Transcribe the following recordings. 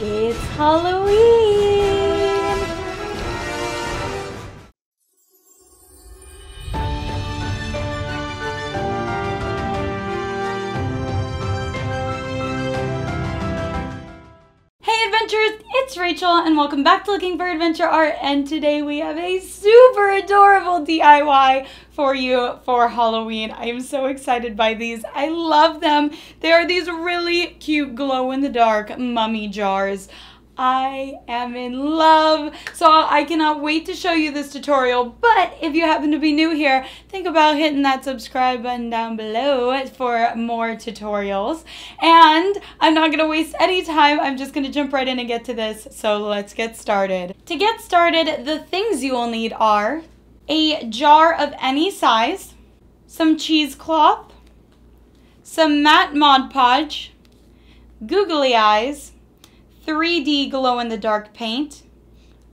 It's Halloween! Hey adventurers, it's Rachel and welcome back to Looking for Adventure Art, and today we have a super adorable DIY for you for Halloween. I am so excited by these. I love them. They are these really cute glow-in-the-dark mummy jars. I am in love, so I cannot wait to show you this tutorial. But if you happen to be new here, think about hitting that subscribe button down below for more tutorials. And I'm not going to waste any time. I'm just going to jump right in and get to this. So let's get started. To get started, the things you will need are a jar of any size, some cheesecloth, some matte Mod Podge, Googly Eyes, 3D glow-in-the-dark paint,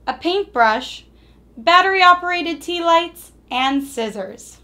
a paintbrush, battery-operated tea lights, and scissors.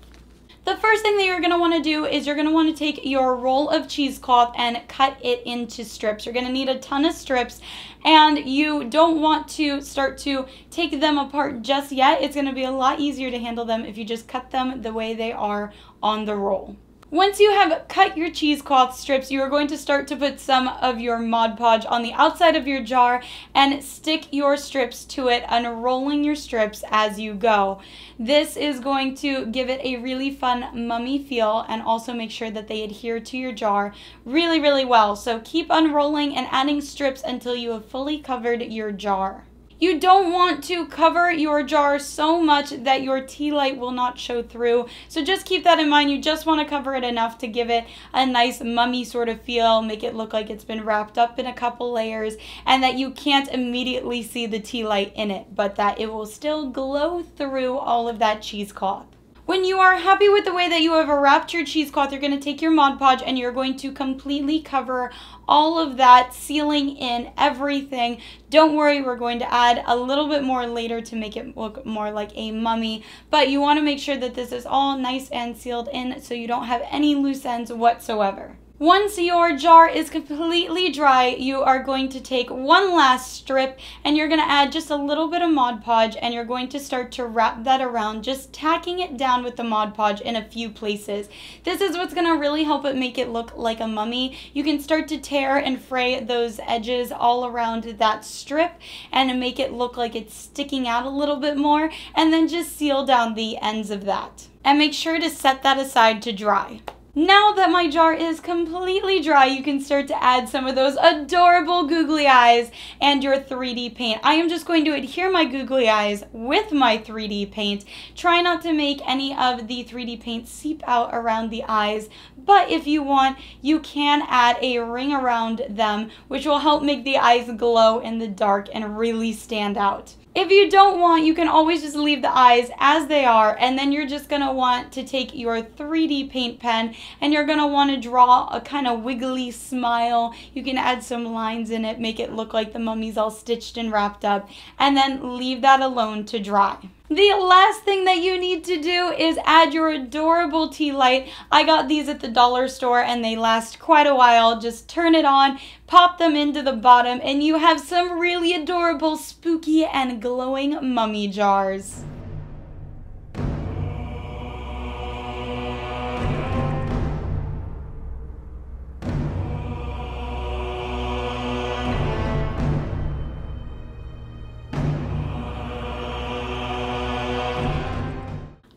The first thing that you're going to want to do is you're going to want to take your roll of cheesecloth and cut it into strips. You're going to need a ton of strips, and you don't want to start to take them apart just yet. It's going to be a lot easier to handle them if you just cut them the way they are on the roll. Once you have cut your cheesecloth strips, you are going to start to put some of your Mod Podge on the outside of your jar and stick your strips to it, unrolling your strips as you go. This is going to give it a really fun mummy feel and also make sure that they adhere to your jar really, really well. So keep unrolling and adding strips until you have fully covered your jar. You don't want to cover your jar so much that your tea light will not show through. So just keep that in mind. You just want to cover it enough to give it a nice mummy sort of feel, make it look like it's been wrapped up in a couple layers, and that you can't immediately see the tea light in it, but that it will still glow through all of that cheesecloth. When you are happy with the way that you have wrapped your cheesecloth, you're going to take your Mod Podge and you're going to completely cover all of that, sealing in everything. Don't worry, we're going to add a little bit more later to make it look more like a mummy, but you want to make sure that this is all nice and sealed in so you don't have any loose ends whatsoever. Once your jar is completely dry, you are going to take one last strip and you're going to add just a little bit of Mod Podge and you're going to start to wrap that around, just tacking it down with the Mod Podge in a few places. This is what's going to really help it make it look like a mummy. You can start to tear and fray those edges all around that strip and make it look like it's sticking out a little bit more, and then just seal down the ends of that. And make sure to set that aside to dry. Now that my jar is completely dry, you can start to add some of those adorable googly eyes and your 3D paint. I am just going to adhere my googly eyes with my 3D paint. Try not to make any of the 3D paint seep out around the eyes, but if you want, you can add a ring around them, which will help make the eyes glow in the dark and really stand out. If you don't want, you can always just leave the eyes as they are, and then you're just going to want to take your 3D paint pen and you're going to want to draw a kind of wiggly smile. You can add some lines in it, make it look like the mummy's all stitched and wrapped up, and then leave that alone to dry. The last thing that you need to do is add your adorable tea light. I got these at the dollar store and they last quite a while. Just turn it on, pop them into the bottom, and you have some really adorable, spooky, and glowing mummy jars.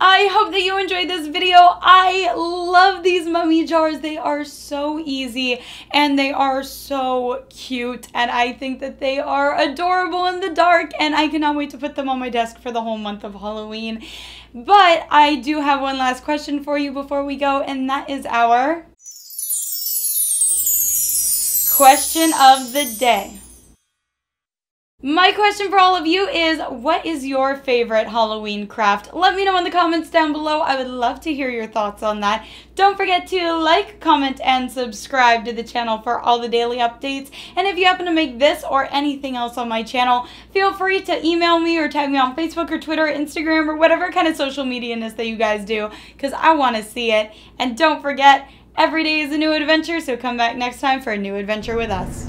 I hope that you enjoyed this video. I love these mummy jars. They are so easy and they are so cute, and I think that they are adorable in the dark, and I cannot wait to put them on my desk for the whole month of Halloween. But I do have one last question for you before we go, and that is our question of the day. My question for all of you is, what is your favorite Halloween craft? Let me know in the comments down below. I would love to hear your thoughts on that. Don't forget to like, comment, and subscribe to the channel for all the daily updates. And if you happen to make this or anything else on my channel, feel free to email me or tag me on Facebook or Twitter or Instagram or whatever kind of social media-ness that you guys do, because I want to see it. And don't forget, every day is a new adventure, so come back next time for a new adventure with us.